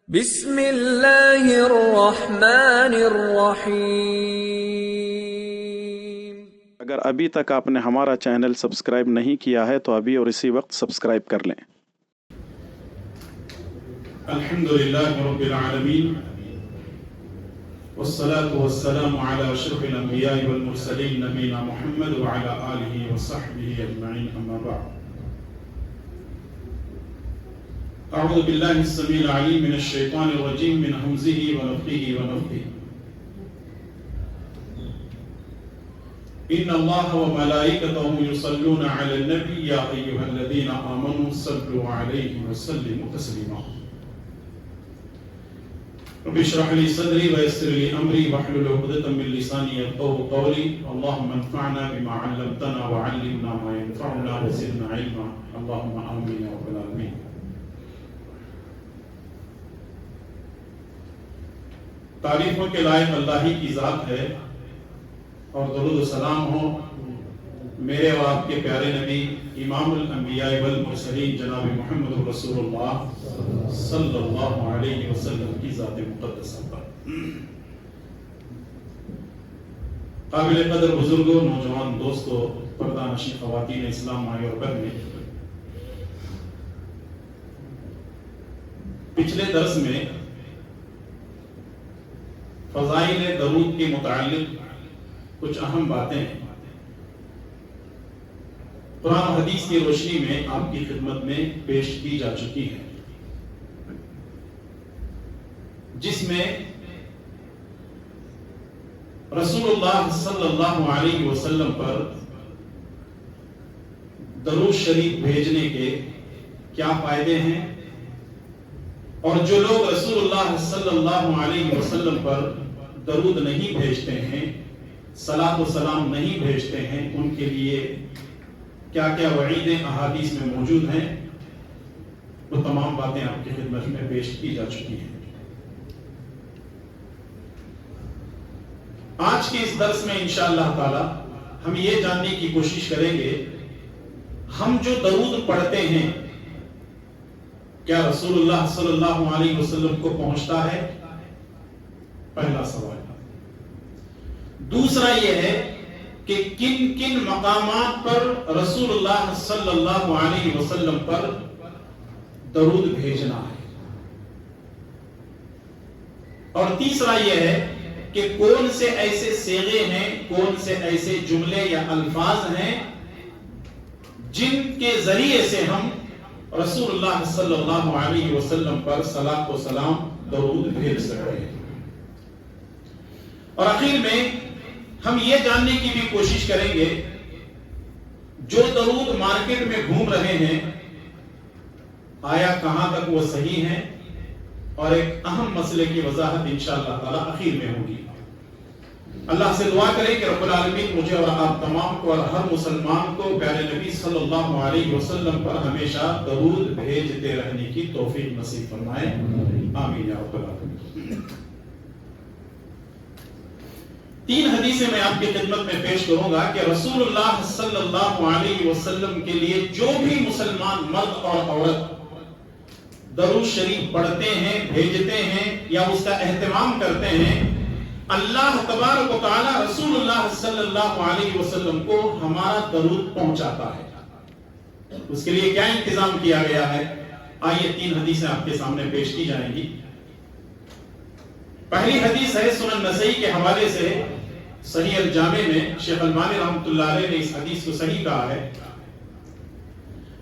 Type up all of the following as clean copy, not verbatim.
بسم اللہ الرحمن الرحیم۔ اگر ابھی تک آپ نے ہمارا چینل سبسکرائب نہیں کیا ہے تو ابھی اور اسی وقت سبسکرائب کر لیں۔ الحمدللہ رب العالمین والصلاة والسلام على اشرف الانبیاء والمرسلین نبینا محمد وعلى آلہ وصحبہ اجمعین، اما بعد۔ اعوذ باللہ السمیع العلیم من الشیطان الرجیم من ہمزہ ونفخہ ونفثہ۔ ان اللہ وملائکتہ یصلون علی النبی یا ایھا الذین آمنوا صلوا علیہ وسلموا تسلیما۔ رب اشرح لي صدري ويسر لي امري واحلل عقدة من لساني يفقهوا قولي اللهم انفعنا بما علمتنا وعلمنا ما ينفعنا وزدنا علما اللهم امين يا رب العالمين۔ تعریفوں کے لائق اللہ ہی کی ذات ہے، اور درود و سلام ہو میرے اور آپ کے پیارے نبی امام الانبیاء والمرسلین جناب محمد رسول اللہ صلی اللہ علیہ وسلم کی ذات مقدسہ پر۔ قابل قدر بزرگوں، نوجوان دوستوں، پردہ نشین خواتین اسلام، مائی اور بہنیں، پچھلے درس میں فضائل درود کے متعلق کچھ اہم باتیں قرآن و حدیث کی روشنی میں آپ کی خدمت میں پیش کی جا چکی ہیں، جس میں رسول اللہ صلی اللہ علیہ وسلم پر درود شریف بھیجنے کے کیا فائدے ہیں، اور جو لوگ رسول اللہ صلی اللہ علیہ وسلم پر درود نہیں بھیجتے ہیں، صلاۃ و سلام نہیں بھیجتے ہیں، ان کے لیے کیا کیا وعیدیں احادیث میں موجود ہیں، وہ تمام باتیں آپ کی خدمت میں پیش کی جا چکی ہیں۔ آج کے اس درس میں انشاءاللہ تعالی ہم یہ جاننے کی کوشش کریں گے، ہم جو درود پڑھتے ہیں کیا رسول اللہ صلی اللہ علیہ وسلم کو پہنچتا ہے؟ پہلا سوال۔ دوسرا یہ ہے کہ کن کن مقامات پر رسول اللہ صلی اللہ علیہ وسلم پر درود بھیجنا ہے، اور تیسرا یہ ہے کہ کون سے ایسے صیغے ہیں، کون سے ایسے جملے یا الفاظ ہیں جن کے ذریعے سے ہم رسول اللہ صلی اللہ علیہ وسلم پر صلاۃ و سلام درود بھیج سکتے ہیں۔ اور آخر میں ہم یہ جاننے کی بھی کوشش کریں گے، جو درود مارکیٹ میں گھوم رہے ہیں آیا کہاں تک وہ صحیح ہیں، اور ایک اہم مسئلے کی وضاحت انشاءاللہ تعالی آخر میں ہوگی۔ اللہ سے دعا کریں کہ رب العالمین مجھے اور آپ تمام کو اور ہر مسلمان کو پیارے نبی صلی اللہ علیہ وسلم پر ہمیشہ درود بھیجتے رہنے کی توفیق نصیب فرمائے، آمین یا رب العالمین۔ تین حدیثیں میں آپ کی خدمت میں پیش کروں گا کہ رسول اللہ صلی اللہ علیہ وسلم کے لیے جو بھی مسلمان مرد اور عورت درود شریف پڑھتے ہیں، بھیجتے ہیں یا اس کا اہتمام کرتے ہیں، اللہ تبارک و تعالی رسول اللہ صلی اللہ علیہ وسلم کو ہمارا درود پہنچاتا ہے۔ اس کے لیے کیا انتظام کیا گیا ہے؟ آئیے تین حدیثیں آپ کے سامنے پیش کی جائیں گی۔ پہلی حدیث ہے سنن نسائی کے حوالے سے، صحیح الجامع میں شیخ البانی رحمۃ اللہ علیہ نے اس حدیث کو صحیح کہا ہے۔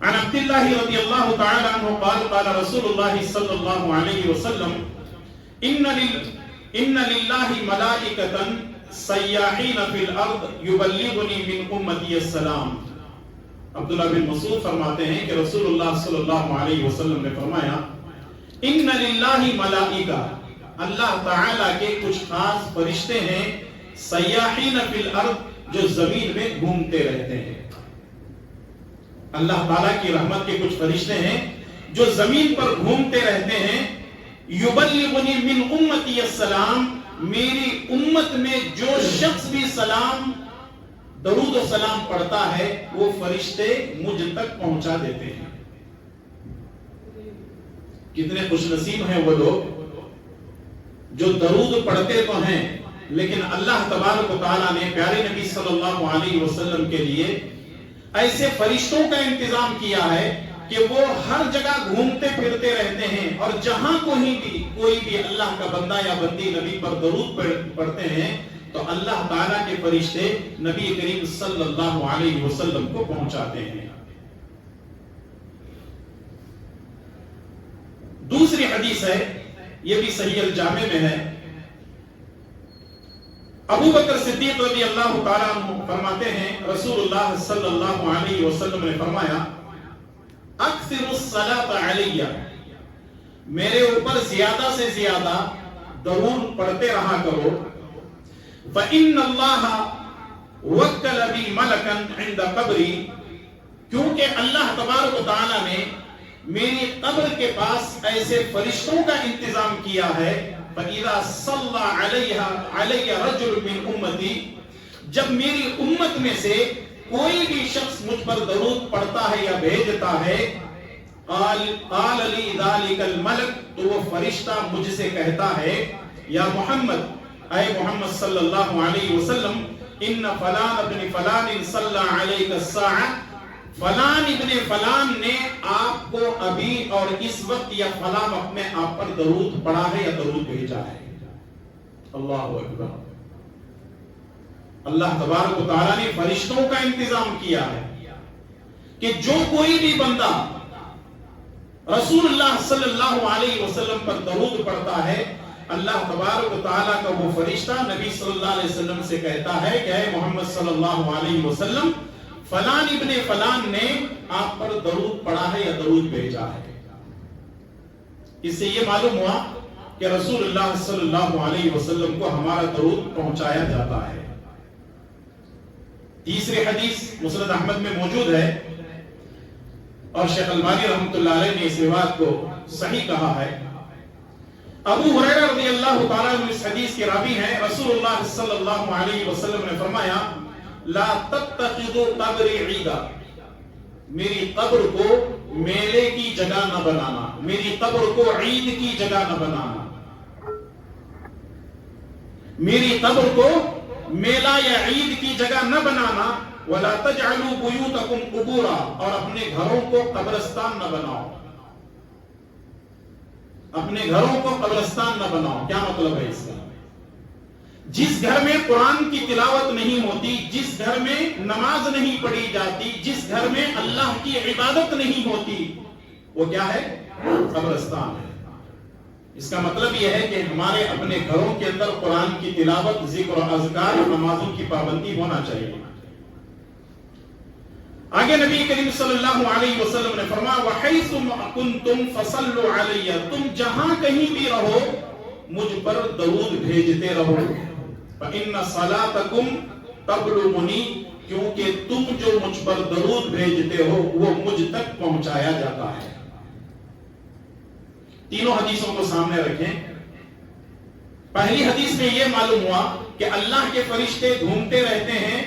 عن عبد اللہ رضی اللہ تعالی عنہ قال قال رسول اللہ صلی اللہ علیہ وسلم ان للہ ملائکۃ سیاحین فی الارض یبلغنی من امتی السلام۔ عبداللہ بن مسعود فرماتے ہیں کہ رسول اللہ صلی اللہ علیہ وسلم نے فرمایا، ان للہ ملائکہ، اللہ تعالیٰ کے کچھ خاص فرشتے ہیں، سیاحین فی الارض، جو زمین میں گھومتے رہتے ہیں۔ اللہ تعالیٰ کی رحمت کے کچھ فرشتے ہیں جو زمین پر گھومتے رہتے ہیں، یبلغنی من امتی السلام، میری امت میں جو شخص بھی سلام درود و سلام پڑھتا ہے وہ فرشتے مجھ تک پہنچا دیتے ہیں۔ کتنے خوش نصیب ہیں وہ لوگ جو درود پڑھتے تو ہیں لیکن اللہ تبارک و تعالیٰ نے پیارے نبی صلی اللہ علیہ وسلم کے لیے ایسے فرشتوں کا انتظام کیا ہے کہ وہ ہر جگہ گھومتے پھرتے رہتے ہیں، اور جہاں کوئی بھی اللہ کا بندہ یا بندی نبی پر درود پڑھتے ہیں تو اللہ تعالیٰ کے فرشتے نبی کریم صلی اللہ علیہ وسلم کو پہنچاتے ہیں۔ دوسری حدیث ہے، یہ بھی صحیح الجامع میں ہے، ابو بکر صدیق رضی اللہ تعالیٰ عنہ فرماتے ہیں رسول اللہ صلی اللہ علیہ وسلم نے فرمایا اکثر الصلاۃ علیہ، میرے اوپر زیادہ سے زیادہ درود پڑھتے رہا کرو، فإن اللہ وکل بی ملکا عند قبری، کیونکہ اللہ تبارک و تعالیٰ نے میری قبر کے پاس ایسے فرشتوں کا انتظام کیا ہے، فَإِذَا صَلَّى عَلَيَّ رَجُلٌ مِّنْ أُمَّتِي، جب میری امت میں سے کوئی بھی شخص مجھ پر درود پڑھتا ہے یا بھیجتا ہے، قال لي ذلك الملك، تو وہ فرشتہ مجھ سے کہتا ہے یا محمد، اے محمد صلی اللہ علیہ وسلم، ان فلان ابن فلان صلی علیک الساعة، فلان ابن فلان نے آپ کو ابھی اور اس وقت یا فلاں وقت میں آپ پر درود پڑھا ہے یا درود بھیجا ہے۔ اللہ اکبر، اللہ تبارک و تعالیٰ نے فرشتوں کا انتظام کیا ہے کہ جو کوئی بھی بندہ رسول اللہ صلی اللہ علیہ وسلم پر درود پڑھتا ہے، اللہ تبارک و تعالیٰ کا وہ فرشتہ نبی صلی اللہ علیہ وسلم سے کہتا ہے کہ اے محمد صلی اللہ علیہ وسلم، فلان ابن فلان نے آپ پر درود پڑھا ہے یا درود بھیجا ہے۔ اس سے یہ معلوم ہوا کہ رسول اللہ صلی اللہ علیہ وسلم کو ہمارا درود پہنچایا جاتا ہے۔ تیسری حدیث مسند احمد میں موجود ہے اور شیخ البانی رحمۃ اللہ علیہ نے اس روایت کو صحیح کہا ہے۔ ابو ہریرہ رضی اللہ تعالیٰ عنہ اس حدیث کے راوی ہیں، رسول اللہ صلی اللہ علیہ وسلم نے فرمایا لا تتخذوا قبری عیدا، میری قبر کو میلے کی جگہ نہ بنانا، میری قبر کو عید کی جگہ نہ بنانا، میری قبر کو میلہ یا عید کی جگہ نہ بنانا، ولا تجعلوا بیوتکم قبورا، اور اپنے گھروں کو قبرستان نہ بناؤ، اپنے گھروں کو قبرستان نہ بناؤ۔ کیا مطلب ہے اس کا؟ جس گھر میں قرآن کی تلاوت نہیں ہوتی، جس گھر میں نماز نہیں پڑھی جاتی، جس گھر میں اللہ کی عبادت نہیں ہوتی، وہ کیا ہے؟ قبرستان ہے۔ اس کا مطلب یہ ہے کہ ہمارے اپنے گھروں کے اندر قرآن کی تلاوت، ذکر و اذکار اور نمازوں کی پابندی ہونا چاہیے۔ آگے نبی کریم صلی اللہ علیہ وسلم نے فرمایا وَحَيْثُ كُنْتُمْ فَصَلُّوا عَلَيَّ، تم جہاں کہیں بھی رہو مجھ پر درود بھیجتے رہو، فَإِنَّ صَلَاتَكُمْ تَبْلُغُنِي، کیونکہ تم جو مجھ پر درود بھیجتے ہو وہ مجھ تک پہنچایا جاتا ہے۔ تینوں حدیثوں کو سامنے رکھیں۔ پہلی حدیث میں یہ معلوم ہوا کہ اللہ کے فرشتے گھومتے رہتے ہیں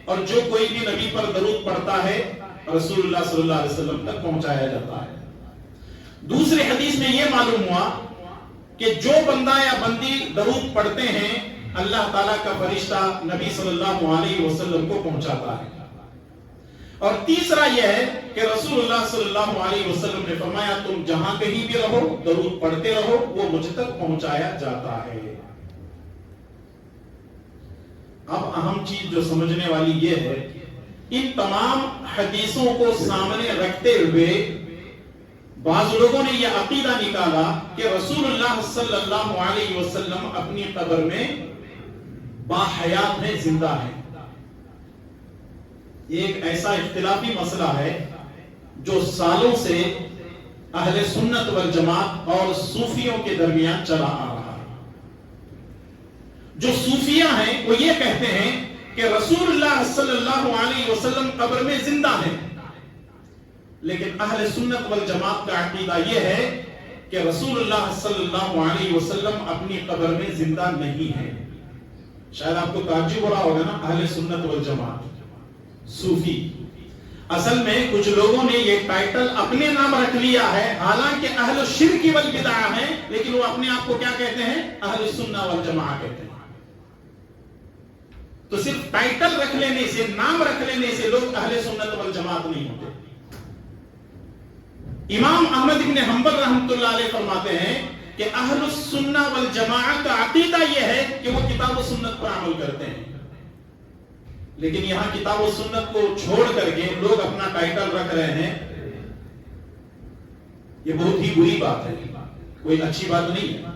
اور جو کوئی بھی نبی پر درود پڑھتا ہے رسول اللہ صلی اللہ علیہ وسلم تک پہنچایا جاتا ہے۔ دوسری حدیث میں یہ معلوم ہوا کہ جو بندہ یا بندی درود پڑھتے ہیں اللہ تعالیٰ کا فرشتہ نبی صلی اللہ علیہ وسلم کو پہنچاتا ہے۔ اور تیسرا یہ ہے کہ رسول اللہ صلی اللہ علیہ وسلم نے فرمایا تم جہاں کہیں بھی رہو درود پڑھتے رہو وہ مجھ تک پہنچایا جاتا ہے۔ اب اہم چیز جو سمجھنے والی یہ ہے، ان تمام حدیثوں کو سامنے رکھتے ہوئے بعض لوگوں نے یہ عقیدہ نکالا کہ رسول اللہ صلی اللہ علیہ وسلم اپنی قبر میں باحیات میں زندہ ہیں۔ ایک ایسا اختلافی مسئلہ ہے جو سالوں سے اہل سنت والجماعت اور صوفیوں کے درمیان چلا آ رہا ہے۔ جو صوفیہ ہیں وہ یہ کہتے ہیں کہ رسول اللہ صلی اللہ علیہ وسلم قبر میں زندہ ہیں، لیکن اہل سنت والجماعت کا عقیدہ یہ ہے کہ رسول اللہ صلی اللہ علیہ وسلم اپنی قبر میں زندہ نہیں ہے۔ شاید آپ کو تعجب ہو رہا ہوگا نا، اہل سنت والجماعت صوفی، اصل میں کچھ لوگوں نے یہ ٹائٹل اپنے نام رکھ لیا ہے، حالانکہ اہل الشرک والبدع ہیں، لیکن وہ اپنے آپ کو کیا کہتے ہیں؟ اہل السنہ والجماعہ کہتے ہیں۔ تو صرف ٹائٹل رکھ لینے سے، نام رکھ لینے سے لوگ اہل سنت والجماعت نہیں ہوتے۔ امام احمد بن حنبل رحمۃ اللہ علیہ فرماتے ہیں کہ اہل السنہ والجماعت کا عقیدہ یہ ہے کہ وہ کتاب و سنت پر عمل کرتے ہیں، لیکن یہاں کتاب و سنت کو چھوڑ کر کے لوگ اپنا ٹائٹل رکھ رہے ہیں، یہ بہت ہی بری بات ہے، کوئی اچھی بات نہیں ہے۔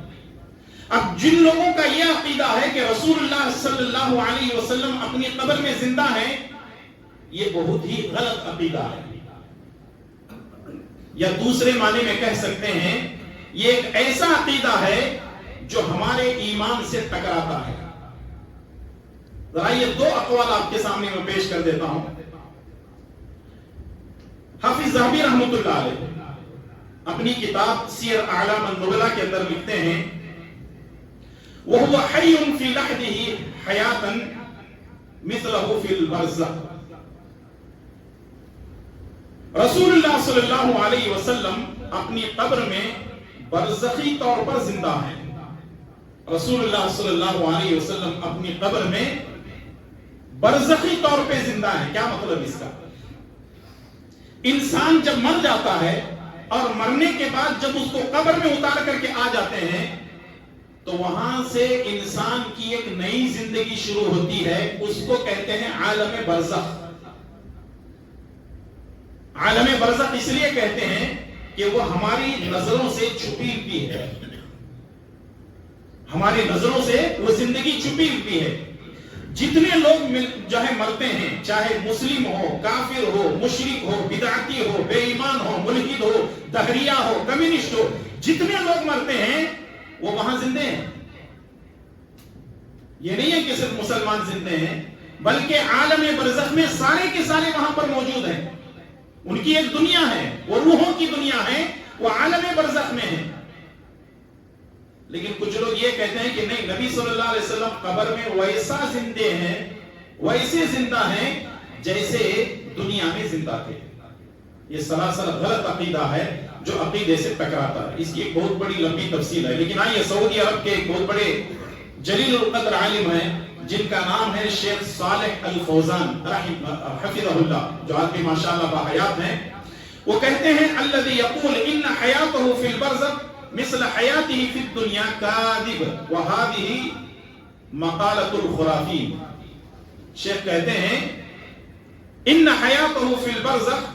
اب جن لوگوں کا یہ عقیدہ ہے کہ رسول اللہ صلی اللہ علیہ وسلم اپنی قبر میں زندہ ہیں، یہ بہت ہی غلط عقیدہ ہے، یا دوسرے معنی میں کہہ سکتے ہیں یہ ایک ایسا عقیدہ ہے جو ہمارے ایمان سے ٹکراتا ہے۔ ذرا یہ دو اقوال آپ کے سامنے میں پیش کر دیتا ہوں۔ حافظ ذہبی رحمۃ اللہ علیہ اپنی کتاب سیر اعلام النبلاء کے اندر لکھتے ہیں وَهُوَ حَيٌّ فِي لَحْدِهِ حَيَاتًا مِثْلَهُ فِي الْبَرْزَخِ، رسول اللہ صلی اللہ علیہ وسلم اپنی قبر میں برزخی طور پر زندہ ہیں۔ رسول اللہ صلی اللہ علیہ وسلم اپنی قبر میں برزخی طور پہ زندہ ہیں۔ کیا مطلب اس کا؟ انسان جب مر جاتا ہے اور مرنے کے بعد جب اس کو قبر میں اتار کر کے آ جاتے ہیں تو وہاں سے انسان کی ایک نئی زندگی شروع ہوتی ہے، اس کو کہتے ہیں عالم برزخ۔ عالم برزخ اس لیے کہتے ہیں کہ وہ ہماری نظروں سے چھپی ہوئی ہے، ہماری نظروں سے وہ زندگی چھپی ہوئی ہے۔ جتنے لوگ جو ہے مرتے ہیں، چاہے مسلم ہو، کافر ہو، مشرک ہو، بدعتی ہو، بے ایمان ہو، ملحد ہو، دہریہ ہو، کمیونسٹ ہو، جتنے لوگ مرتے ہیں وہ وہاں زندے ہیں۔ یہ نہیں ہے کہ صرف مسلمان زندے ہیں، بلکہ عالم برزخ میں سارے کے سارے وہاں پر موجود ہیں۔ ان کی ایک دنیا ہے، وہ روحوں کی دنیا ہے، وہ عالم برزخ میں ہے۔ لیکن کچھ لوگ یہ کہتے ہیں کہ نہیں، نبی صلی اللہ علیہ وسلم قبر میں ویسا زندے ہیں، ویسے زندہ ہیں جیسے دنیا میں زندہ تھے۔ یہ سراسر غلط عقیدہ ہے جو عقیدے سے ٹکراتا ہے۔ اس کی ایک بہت بڑی لمبی تفصیل ہے، لیکن آئیے سعودی عرب کے ایک بہت بڑے جلیل القدر عالم ہیں جن کا نام ہے شیخ صالح الفوزان حفظہ اللہ، جو آج بھی ماشاءاللہ باحیات ہیں۔ وہ کہتے ہیں الذي يقول ان حیاته في البرزخ مثل حیاته في الدنيا كاذب وهذه مقالة الخرافین۔ شیخ کہتے ہیں ان حیاته في البرزخ،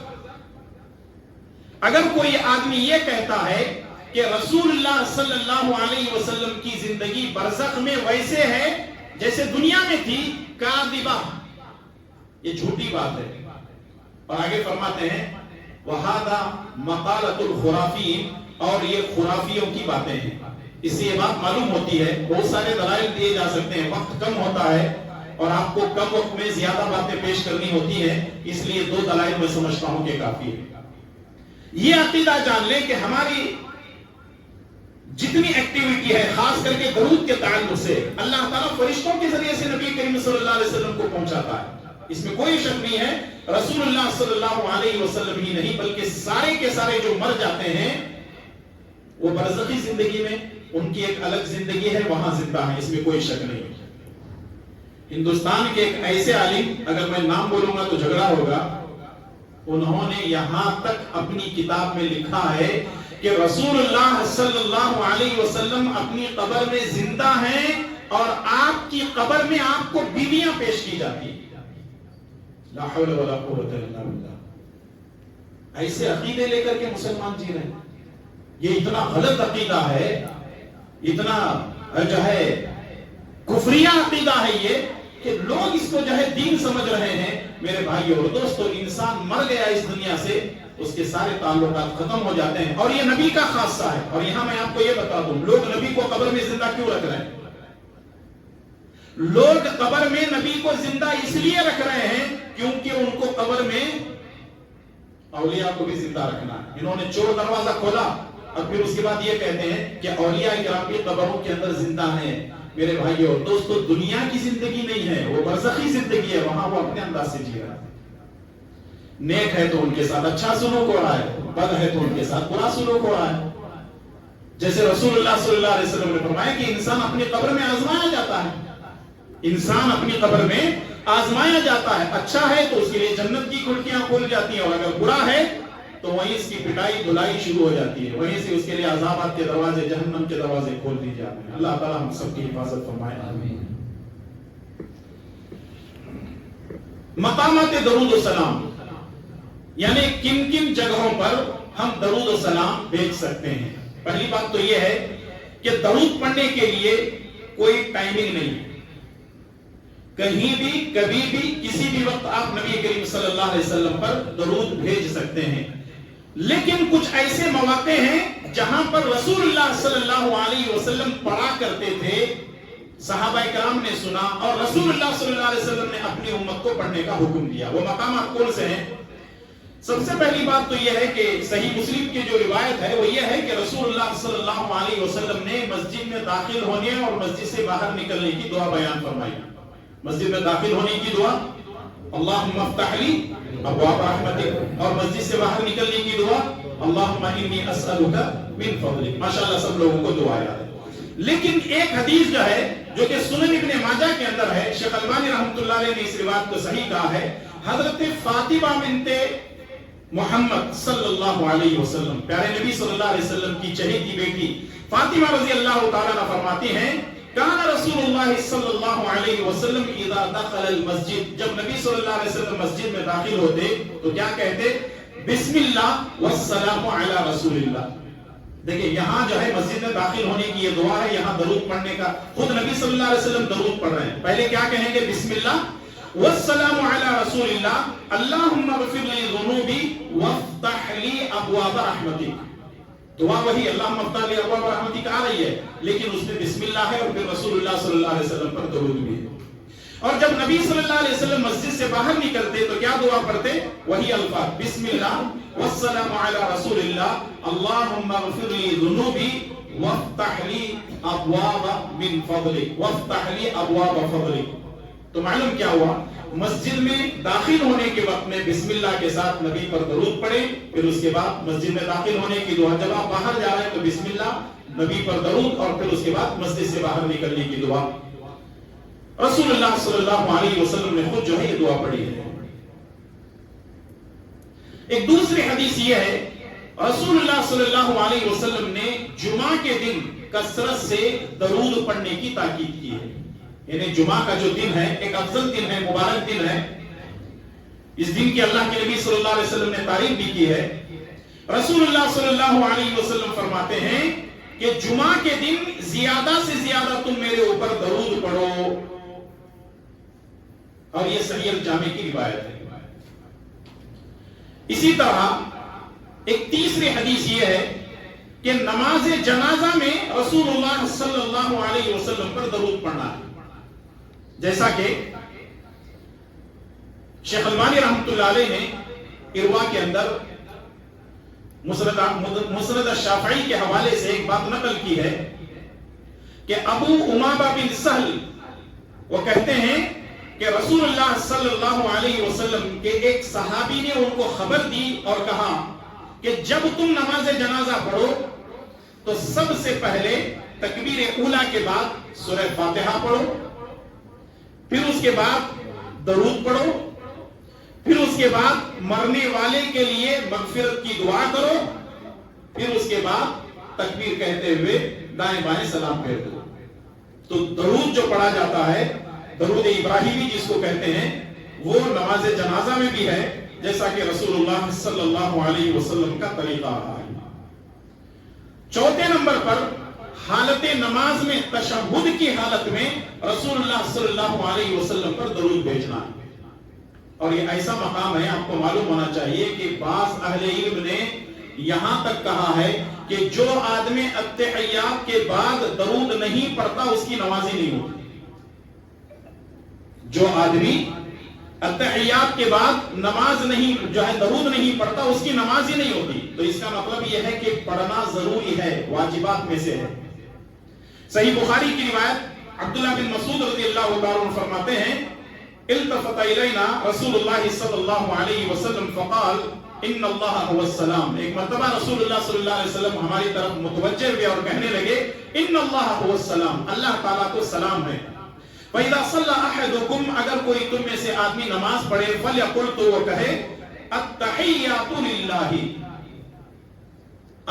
اگر کوئی آدمی یہ کہتا ہے کہ رسول اللہ صلی اللہ علیہ وسلم کی زندگی برزخ میں ویسے ہے جیسے دنیا میں تھی، کاذبہ، یہ جھوٹی بات ہے۔ اور آگے فرماتے ہیں وَهَذَا مَقَالَةُ الْخُرَافِينَ، اور یہ خرافیوں کی باتیں ہیں۔ اس سے یہ بات معلوم ہوتی ہے، بہت سارے دلائل دیے جا سکتے ہیں، وقت کم ہوتا ہے اور آپ کو کم وقت میں زیادہ باتیں پیش کرنی ہوتی ہیں، اس لیے دو دلائل میں سمجھتا ہوں کہ کافی ہے۔ یہ عقیدہ جان لیں کہ ہماری جتنی ایکٹیویٹی ہے، خاص کر کے درود کے تعلق سے، اللہ تعالیٰ فرشتوں کے ذریعے سے نبی کریم صلی اللہ علیہ وسلم کو پہنچاتا ہے، اس میں کوئی شک نہیں ہے۔ رسول اللہ صلی اللہ علیہ وسلم ہی نہیں بلکہ سارے کے سارے جو مر جاتے ہیں وہ برزخی زندگی میں ان کی ایک الگ زندگی ہے، وہاں زندہ ہے، اس میں کوئی شک نہیں۔ ہندوستان کے ایک ایسے عالم، اگر میں نام بولوں گا تو جھگڑا ہوگا، انہوں نے یہاں تک اپنی کتاب میں لکھا ہے کہ رسول اللہ صلی اللہ علیہ وسلم اپنی قبر میں زندہ ہیں اور آپ کی قبر میں آپ کو بیویاں پیش کی جاتی ہیں۔ لا حول ولا قوت الا باللہ۔ ایسے عقیدے لے کر کے مسلمان جی رہے ہیں، یہ اتنا غلط عقیدہ ہے، اتنا جو ہے کفریہ عقیدہ ہے یہ، کہ لوگ اس کو جو ہے دین سمجھ رہے ہیں۔ میرے بھائیو اور دوستو، انسان مر گیا اس دنیا سے، اس کے سارے تعلقات ختم ہو جاتے ہیں، اور یہ نبی کا خاصہ ہے۔ اور یہاں میں آپ کو یہ بتا دوں، لوگ نبی کو قبر میں زندہ کیوں رکھ رہے ہیں؟ لوگ قبر میں نبی کو زندہ اس لیے رکھ رہے ہیں کیونکہ ان کو قبر میں اولیاء کو بھی زندہ رکھنا ہے۔ انہوں نے چور دروازہ کھولا اور پھر اس کے بعد یہ کہتے ہیں کہ اولیاء کرام کی قبروں کے اندر زندہ ہیں۔ میرے بھائیو اور دوستو، دنیا کی زندگی نہیں ہے، وہ برزخی زندگی ہے، وہاں وہ اپنے انداز سے جی رہا ہے۔ نیک ہے تو ان کے ساتھ اچھا سلوک ہو رہا ہے، بد ہے تو ان کے ساتھ برا سلوک ہو رہا ہے. جیسے رسول اللہ صلی اللہ علیہ وسلم نے فرمایا کہ انسان اپنی قبر میں آزمایا جاتا ہے، انسان اپنی قبر میں آزمایا جاتا ہے. اچھا ہے تو اس کے لیے جنت کی کھڑکیاں کھول جاتی ہیں، اور اگر برا ہے تو وہیں اس کی پٹائی دھلائی شروع ہو جاتی ہے، وہیں سے اس کے لیے عذابات کے دروازے، جہنم کے دروازے کھول دیے جاتے ہیں. اللہ تعالی ہم سب کی حفاظت فرمائے. آمین. مقامات درود و سلام، یعنی کن کن جگہوں پر ہم درود و سلام بھیج سکتے ہیں. پہلی بات تو یہ ہے کہ درود پڑھنے کے لیے کوئی ٹائمنگ نہیں، کہیں بھی کبھی بھی کسی بھی وقت آپ نبی کریم صلی اللہ علیہ وسلم پر درود بھیج سکتے ہیں. لیکن کچھ ایسے مواقع ہیں جہاں پر رسول اللہ صلی اللہ علیہ وسلم پڑھا کرتے تھے، صحابہ کرام نے سنا اور رسول اللہ صلی اللہ علیہ وسلم نے اپنی امت کو پڑھنے کا حکم دیا. وہ مقامات کون سے ہیں؟ سب سے پہلی بات تو یہ ہے کہ صحیح مسلم کی جو روایت ہے وہ یہ ہے کہ رسول اللہ صلی اللہ علیہ وسلم نے مسجد میں داخل ہونے اور مسجد سے باہر نکلنے کی دعا بیان فرمائی. مسجد میں داخل ہونے کی دعا اللہم افتح لی ابواب رحمتک، اور مسجد سے باہر نکلنے کی دعا اللہم انی اسألک من فضلک. ماشاءاللہ سب لوگوں کو دعا یاد ہے. لیکن ایک حدیث جو ہے جو کہ سنن ابن ماجہ کے اندر ہے، شیخ البانی رحمۃ اللہ علیہ نے اس روایت کو صحیح کہا ہے. حضرت فاطمہ بنت محمد صلی اللہ علیہ وسلم، پیارے نبی صلی اللہ علیہ وسلم کی چہیتی بیٹی فاطمہ رضی اللہ تعالیٰ عنہ فرماتی ہیں کان رسول اللہ صلی اللہ علیہ وسلم اذا دخل المسجد، جب نبی صلی اللہ علیہ وسلم مسجد میں داخل ہوتے تو کیا کہتے؟ بسم اللہ والسلام علی رسول اللہ. دیکھیں یہاں جو ہے مسجد میں داخل ہونے کی یہ دعا ہے، یہاں درود پڑھنے کا خود نبی صلی اللہ علیہ وسلم درود پڑھ رہے ہیں. پہلے کیا کہیں گے؟ بسم اللہ والسلام علی رسول اللہ اللہم اغفر لی ذنوبی وافتح لی ابواب رحمتک. دعا وہی اللہم افتح لی ابواب رحمتک آ رہی ہے، لیکن اس میں بسم اللہ ہے اور پھر رسول اللہ صلی اللہ علیہ وسلم پر درود بھی ہے. اور جب نبی صلی اللہ علیہ وسلم مسجد سے باہر نکلتے تو کیا دعا پڑھتے؟ وہی الفاظ بسم اللہ والسلام علی رسول اللہ اللہم اغفر لی ذنوبی وافتح لی ابواب من فضلک وافتح لی ابواب فضلک. تو معلوم کیا ہوا؟ مسجد میں داخل ہونے کے وقت میں بسم اللہ کے ساتھ نبی پر درود پڑھے، پھر اس کے بعد مسجد میں داخل ہونے کی دعا. جب آپ باہر جا رہے ہیں تو بسم اللہ، نبی پر درود، اور پھر اس کے بعد مسجد سے باہر نکلنے کی دعا. رسول اللہ صلی اللہ علیہ وسلم نے خود جو ہے یہ دعا پڑھی ہے. ایک دوسری حدیث یہ ہے رسول اللہ صلی اللہ علیہ وسلم نے جمعہ کے دن کثرت سے درود پڑھنے کی تاکید کی ہے. یعنی جمعہ کا جو دن ہے ایک افضل دن ہے، مبارک دن ہے. اس دن کی اللہ کے نبی صلی اللہ علیہ وسلم نے تعریف بھی کی ہے. رسول اللہ صلی اللہ علیہ وسلم فرماتے ہیں کہ جمعہ کے دن زیادہ سے زیادہ تم میرے اوپر درود پڑھو. اور یہ صحیح الجامع کی روایت ہے. اسی طرح ایک تیسری حدیث یہ ہے کہ نماز جنازہ میں رسول اللہ صلی اللہ علیہ وسلم پر درود پڑھنا ہے. جیسا کہ شیخ البانی رحمۃ اللہ علیہ نے اروا کے اندر مسند الشافعی کے حوالے سے ایک بات نقل کی ہے کہ ابو امامہ بن سہل وہ کہتے ہیں کہ رسول اللہ صلی اللہ علیہ وسلم کے ایک صحابی نے ان کو خبر دی اور کہا کہ جب تم نماز جنازہ پڑھو تو سب سے پہلے تکبیر اولیٰ کے بعد سورہ فاتحہ پڑھو، پھر اس کے بعد درود پڑھو، پھر اس کے بعد مرنے والے کے لیے مغفرت کی دعا کرو، پھر اس کے بعد تکبیر کہتے ہوئے دائیں بائیں سلام پھیر دو. تو درود جو پڑھا جاتا ہے درود ابراہیمی جس کو کہتے ہیں وہ نماز جنازہ میں بھی ہے، جیسا کہ رسول اللہ صلی اللہ علیہ وسلم کا طریقہ رہا ہے. چوتھے نمبر پر حالت نماز میں تشہد کی حالت میں رسول اللہ صلی اللہ علیہ وسلم پر درود بھیجنا ہے. اور یہ ایسا مقام ہے، آپ کو معلوم ہونا چاہیے کہ بعض اہل علم نے یہاں تک کہا ہے کہ جو آدمی التحیات کے بعد درود نہیں پڑھتا اس کی نماز ہی نہیں ہوتی. جو آدمی التحیات کے بعد نماز نہیں جو ہے درود نہیں پڑھتا اس کی نماز ہی نہیں ہوتی. تو اس کا مطلب یہ ہے کہ پڑھنا ضروری ہے، واجبات میں سے ہے. صحیح بخاری کی روایت عبداللہ بن مسعود رضی اللہ تعالیٰ عنہ فرماتے ہیں التفت الینا رسول اللہ صلی اللہ علیہ وسلم فقال ان اللہ هو السلام. ایک مرتبہ رسول اللہ صلی اللہ علیہ وسلم ہماری طرف متوجہ ہوئے اور کہنے لگے ان اللہ هو السلام, اللہ تعالیٰ تو سلام ہے. فَإِذَا صَلَّى أَحَدُكُمْ, اگر کوئی تم میں سے آدمی نماز پڑھے, فَلْيَقُلْ, تو وہ کہے التحیات للہ,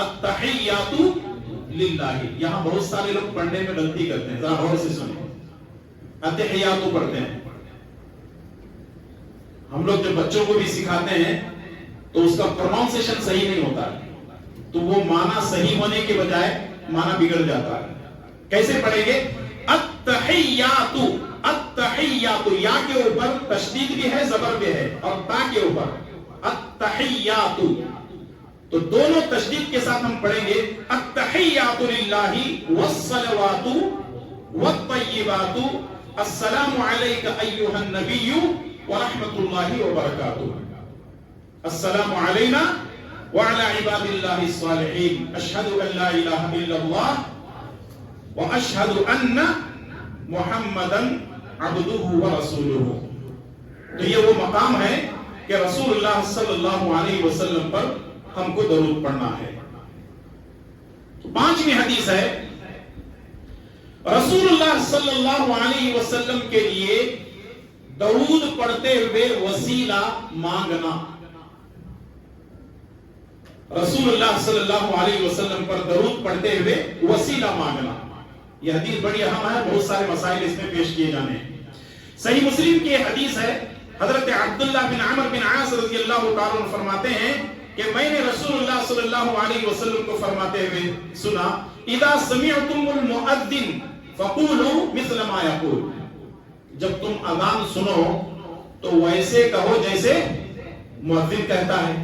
التحیات للہ. یہاں بہت سارے لوگ پڑھنے میں غلطی کرتے ہیں, ذرا غور سے سنیں. التحیات پڑھتے ہیں ہم لوگ, جب بچوں کو بھی سکھاتے ہیں تو اس کا پروننسیشن صحیح نہیں ہوتا ہے, تو وہ معنی صحیح ہونے کے بجائے معنی بگڑ جاتا ہے. کیسے پڑھیں گے؟ التحیات, التحیات, یا کے اوپر تشدید بھی ہے, زبر بھی ہے, اور تا کے اوپر التحیات, تو دونوں تشدید کے ساتھ ہم پڑھیں گے التحیات للہ والصلوات والطیبات السلام علیک ایھا النبی ورحمۃ اللہ وبرکاتہ. السلام علینا وعلی عباد اللہ الصالحین, اشہد ان لا الہ الا اللہ واشہد ان محمدا عبدہ ورسولہ. تو یہ وہ مقام ہے کہ رسول اللہ صلی اللہ علیہ وسلم پر ہم کو درود پڑھنا ہے. پانچویں حدیث ہے رسول اللہ صلی اللہ علیہ وسلم کے لیے درود پڑھتے ہوئے وسیلہ مانگنا. رسول اللہ صلی اللہ علیہ وسلم پر درود پڑھتے ہوئے وسیلہ مانگنا, یہ حدیث بڑی اہم ہے, بہت سارے مسائل اس میں پیش کیے جانے ہیں. صحیح مسلم کی حدیث ہے, حضرت عبداللہ بن عمر بن عاص رضی اللہ تعالیٰ عنہ فرماتے ہیں کہ میں نے رسول اللہ صلی اللہ علیہ وسلم کو فرماتے ہوئے سنا اذا سمعتم المؤذن فقولوا مثل ما يقول, جب تم اذان سنو تو ویسے کہو جیسے مؤذن کہتا ہے.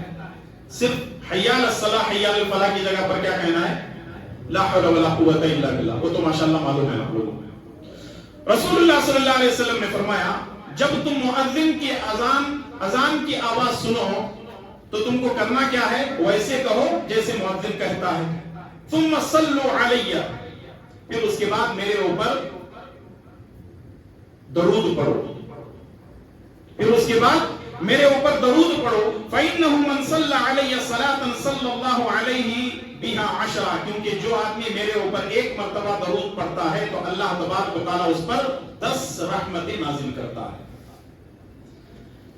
صرف حی علی الصلاۃ حی علی الفلاح کی جگہ پر کیا کہنا ہے؟ لا حول ولا قوت الا باللہ, وہ تو ماشاءاللہ معلوم ہے نا. رسول اللہ صلی اللہ علیہ وسلم نے فرمایا جب تم مؤذن کی اذان کی آواز سنو تو تم کو کرنا کیا ہے؟ ویسے کہو جیسے مؤذن کہتا ہے. ثم صلوا علی, پھر اس کے بعد میرے اوپر درود پڑھو, پھر اس کے بعد میرے اوپر درود پڑھو. فإنه من صلى علی صلاة صلی اللہ علیہ بها 10, کیونکہ جو آدمی میرے اوپر ایک مرتبہ درود پڑھتا ہے تو اللہ تبارک و تعالیٰ اس پر 10 رحمتیں نازل کرتا ہے.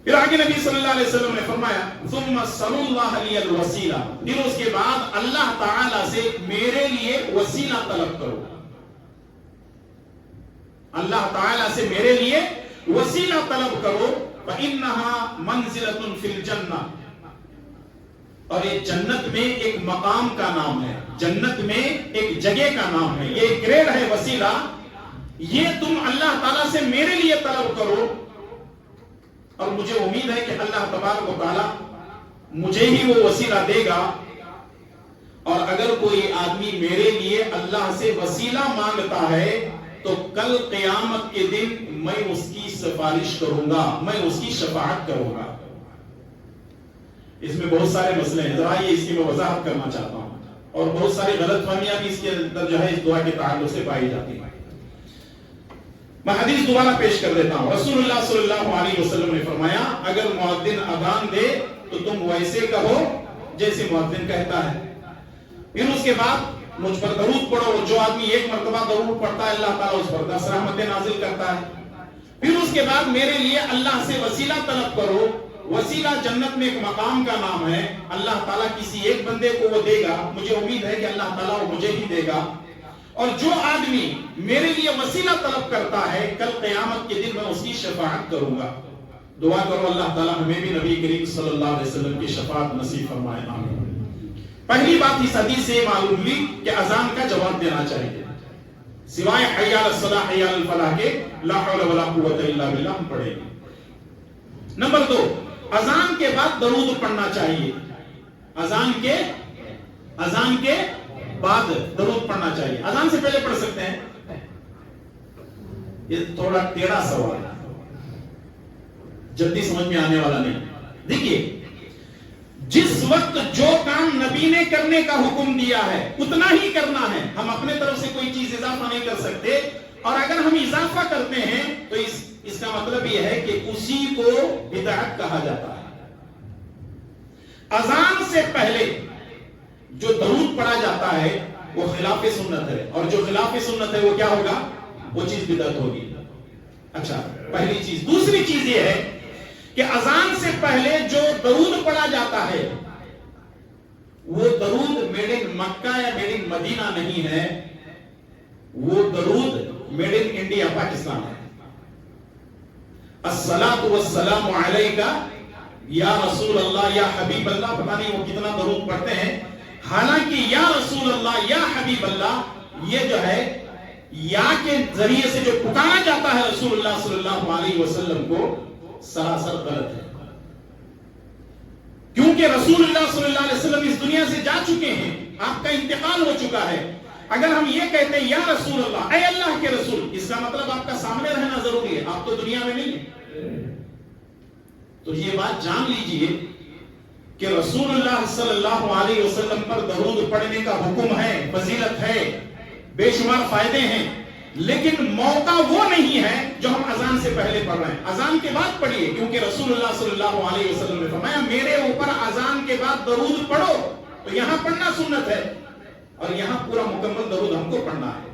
پھر آگے نبی صلی اللہ علیہ وسلم نے فرمایا ثم صلوا اللہ لی الوسیلہ, پھر اس کے بعد اللہ تعالیٰ سے میرے لیے وسیلہ طلب کرو. اللہ تعالیٰ سے میرے لیے وسیلہ طلب کرو. فإنها منزلة فی الجنہ, اور یہ جنت میں ایک مقام کا نام ہے, جنت میں ایک جگہ کا نام ہے, یہ ایک گریڈ ہے وسیلہ. یہ تم اللہ تعالیٰ سے میرے لیے طلب کرو, اور مجھے امید ہے کہ اللہ تبارک و تعالیٰ مجھے ہی وہ وسیلہ دے گا. اور اگر کوئی آدمی میرے لیے اللہ سے وسیلہ مانگتا ہے تو کل قیامت کے دن میں اس کی سفارش کروں گا, میں اس کی شفاعت کروں گا. اس میں بہت سارے مسئلے ہیں, ذرا یہ اس کی میں وضاحت کرنا چاہتا ہوں, اور بہت ساری غلط فہمیاں بھی اس کے اندر جو ہے اس دعا کے تعلق سے پائی جاتی ہیں. میں حدیث دوبارہ پیش کر دیتا ہوں. رسول اللہ صلی اللہ علیہ وسلم نے فرمایا اگر مؤذن اذان دے تو تم ویسے کہو جیسے مؤذن کہتا ہے. پھر اس کے بعد مجھ پر درود پڑھو, جو آدمی ایک مرتبہ درود پڑھتا ہے اللہ تعالیٰ اس پر 10 رحمتیں نازل کرتا ہے. پھر اس کے بعد میرے لیے اللہ سے وسیلہ طلب کرو. وسیلہ جنت میں ایک مقام کا نام ہے, اللہ تعالیٰ کسی ایک بندے کو وہ دے گا, مجھے امید ہے کہ اللہ تعالیٰ وہ مجھے ہی دے گا. اور جو آدمی میرے لیے وسیلہ طلب کرتا ہے کل قیامت کے دن میں اس کی شفاعت کروں گا. دعا کرو اللہ تعالیٰ ہمیں بھی نبی کریم صلی اللہ علیہ وسلم کی شفاعت نصیب فرمائے. آمین. پہلی بات اس حدیث سے معلوم ہوئی کہ اذان کا جواب دینا چاہیے, سوائے حی علی الصلاۃ حی علی الفلاح کے لا حول ولا قوت الا باللہ ہم پڑھیں گے. نمبر 2, اذان کے بعد درود پڑھنا چاہیے. اذان کے بعد درود پڑھنا چاہیے. اذان سے پہلے پڑھ سکتے ہیں, یہ تھوڑا ٹیڑھا سوال ہے, جلدی سمجھ میں آنے والا نہیں. دیکھیے جس وقت جو کام نبی نے کرنے کا حکم دیا ہے اتنا ہی کرنا ہے. ہم اپنے طرف سے کوئی چیز اضافہ نہیں کر سکتے, اور اگر ہم اضافہ کرتے ہیں تو اس کا مطلب یہ ہے کہ اسی کو بدعت کہا جاتا ہے. اذان سے پہلے جو درود پڑھا جاتا ہے وہ خلاف سنت ہے, اور جو خلاف سنت ہے وہ کیا ہوگا؟ وہ چیز بدعت ہوگی. اچھا, پہلی چیز. دوسری چیز یہ ہے کہ اذان سے پہلے جو درود پڑھا جاتا ہے وہ درود میڈ ان مکہ یا میڈ ان مدینہ نہیں ہے, وہ درود میڈ ان انڈیا پاکستان ہے. الصلاۃ والسلام علیکہ یا رسول اللہ یا حبیب اللہ, پتہ نہیں وہ کتنا درود پڑھتے ہیں. حالانکہ یا رسول اللہ یا حبیب اللہ یہ جو ہے یا کے ذریعے سے جو پکارا جاتا ہے رسول اللہ صلی اللہ علیہ وسلم کو, سراسر غلط ہے. کیونکہ رسول اللہ صلی اللہ علیہ وسلم اس دنیا سے جا چکے ہیں, آپ کا انتقال ہو چکا ہے. اگر ہم یہ کہتے ہیں یا رسول اللہ, اے اللہ کے رسول, اس کا مطلب آپ کا سامنے رہنا ضروری ہے, آپ تو دنیا میں نہیں ہیں. تو یہ بات جان لیجئے کہ رسول اللہ صلی اللہ علیہ وسلم پر درود پڑھنے کا حکم ہے, فضیلت ہے, بے شمار فائدے ہیں, لیکن موقع وہ نہیں ہے جو ہم اذان سے پہلے پڑھ رہے ہیں. اذان کے بعد پڑھیے, کیونکہ رسول اللہ صلی اللہ علیہ وسلم نے فرمایا میرے اوپر اذان کے بعد درود پڑھو. تو یہاں پڑھنا سنت ہے, اور یہاں پورا مکمل درود ہم کو پڑھنا ہے.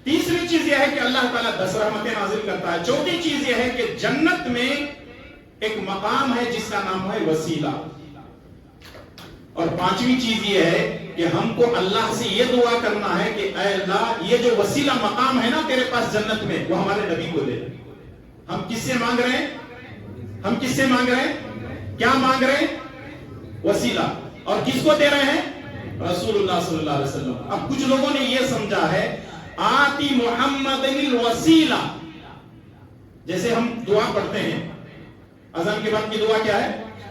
تیسری چیز یہ ہے کہ اللہ تعالیٰ 10 رحمتیں نازل کرتا ہے. چوتھی چیز یہ ہے کہ جنت میں ایک مقام ہے جس کا نام ہے وسیلہ. اور پانچویں چیز یہ ہے کہ ہم کو اللہ سے یہ دعا کرنا ہے کہ اے اللہ یہ جو وسیلہ مقام ہے نا تیرے پاس جنت میں, وہ ہمارے نبی کو دے. ہم کس سے مانگ رہے ہیں؟ ہم کس سے مانگ رہے ہیں؟ کیا مانگ رہے ہیں؟ وسیلہ. اور کس کو دے رہے ہیں؟ رسول اللہ صلی اللہ علیہ وسلم. اب کچھ لوگوں نے یہ سمجھا ہے آتی محمد الوسیلہ, جیسے ہم دعا پڑھتے ہیں اذان کے بعد کی دعا کیا ہے؟